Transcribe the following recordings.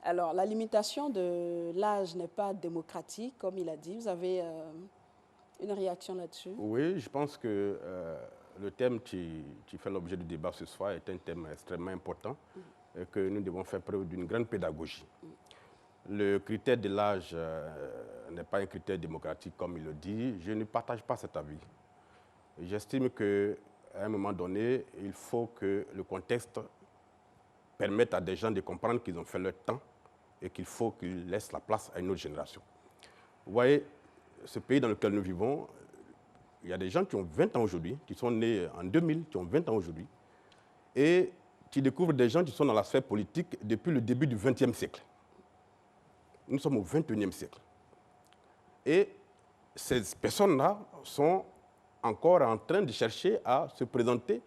Alors, la limitation de l'âge n'est pas démocratique, comme il a dit. Vous avez une réaction là-dessus? Oui, je pense que le thème qui fait l'objet du débat ce soir est un thème extrêmement important et que nous devons faire preuve d'une grande pédagogie. Le critère de l'âge n'est pas un critère démocratique, comme il le dit. Je ne partage pas cet avis. J'estime qu'à un moment donné, il faut que le contexte permette à des gens de comprendre qu'ils ont fait leur temps et qu'il faut qu'ils laissent la place à une autre génération. Vous voyez, ce pays dans lequel nous vivons, il y a des gens qui ont 20 ans aujourd'hui, qui sont nés en 2000, qui ont 20 ans aujourd'hui, et qui découvrent des gens qui sont dans la sphère politique depuis le début du XXe siècle. Nous sommes au XXIe siècle. Et ces personnes-là sont encore en train de chercher à se présenter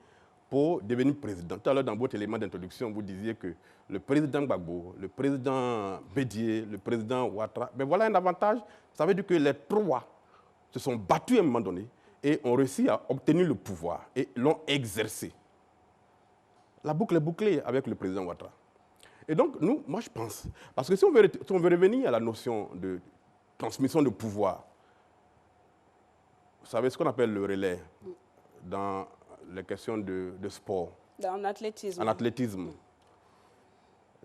pour devenir président. Tout à l'heure, dans votre élément d'introduction, vous disiez que le président Gbagbo, le président Bédié, le président Ouattara, ben voilà un avantage. Ça veut dire que les trois se sont battus à un moment donné et ont réussi à obtenir le pouvoir et l'ont exercé. La boucle est bouclée avec le président Ouattara. Et donc, moi je pense, parce que si on veut revenir à la notion de transmission de pouvoir, vous savez ce qu'on appelle le relais dans les questions de sport. En athlétisme. En athlétisme.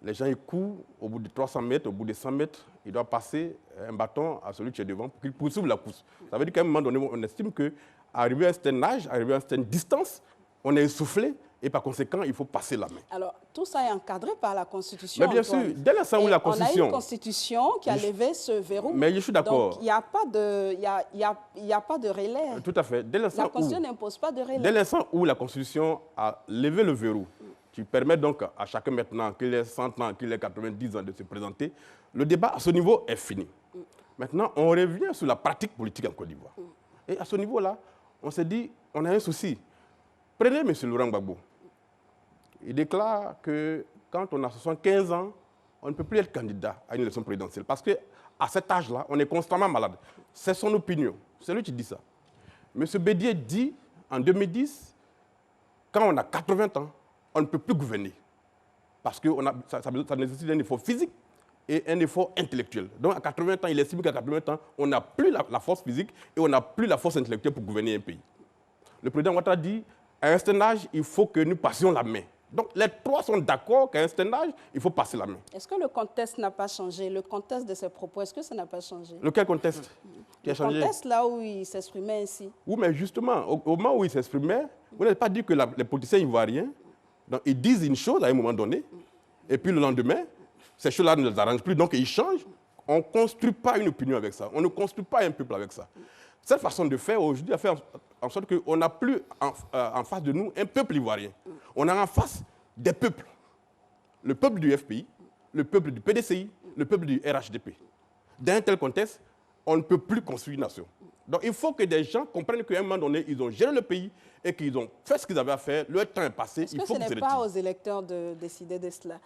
Les gens ils courent au bout de 300 mètres, au bout de 100 mètres, ils doivent passer un bâton à celui qui est devant pour qu'il poursuive la course. Ça veut dire qu'à un moment donné, on estime qu'arrivé à un certain âge, arrivé à une certaine distance, on est essoufflé et par conséquent, il faut passer la main. Alors, tout ça est encadré par la Constitution. Mais bien sûr, dès l'instant où la Constitution... On a une Constitution qui a levé ce verrou. Mais je suis d'accord. Donc, il n'y a pas de relais. Tout à fait. La Constitution n'impose pas de relais. Dès l'instant où la Constitution a levé le verrou, qui permet donc à chacun maintenant, qu'il ait 100 ans, qu'il ait 90 ans, de se présenter, le débat à ce niveau est fini. Maintenant, on revient sur la pratique politique en Côte d'Ivoire. Et à ce niveau-là, on s'est dit, on a un souci. Prenez M. Laurent Gbagbo. Il déclare que quand on a 75 ans, on ne peut plus être candidat à une élection présidentielle. Parce qu'à cet âge-là, on est constamment malade. C'est son opinion. C'est lui qui dit ça. M. Bédié dit, en 2010, quand on a 80 ans, on ne peut plus gouverner. Parce que ça nécessite un effort physique et un effort intellectuel. Donc à 80 ans, il estime qu'à 80 ans, on n'a plus la force physique et on n'a plus la force intellectuelle pour gouverner un pays. Le président Ouattara dit, à un certain âge, il faut que nous passions la main. Donc les trois sont d'accord qu'à un certain âge, il faut passer la main. Est-ce que le contexte n'a pas changé? Le contexte de ses propos, est-ce que ça n'a pas changé? Lequel contexte qui a changé? Le contexte là où il s'exprimait ainsi. Oui, mais justement, au moment où il s'exprimait, vous n'avez pas dit que les politiciens ivoiriens, donc, ils disent une chose à un moment donné, et puis le lendemain, ces choses-là ne les arrangent plus, donc ils changent. On ne construit pas une opinion avec ça. On ne construit pas un peuple avec ça. Cette façon de faire aujourd'hui a fait en sorte qu'on n'a plus en face de nous un peuple ivoirien. On a en face des peuples. Le peuple du FPI, le peuple du PDCI, le peuple du RHDP. Dans un tel contexte, on ne peut plus construire une nation. Donc il faut que des gens comprennent qu'à un moment donné, ils ont géré le pays et qu'ils ont fait ce qu'ils avaient à faire, leur temps est passé, il faut qu'ils se retirent. Est-ce que ce n'est pas aux électeurs de décider de cela?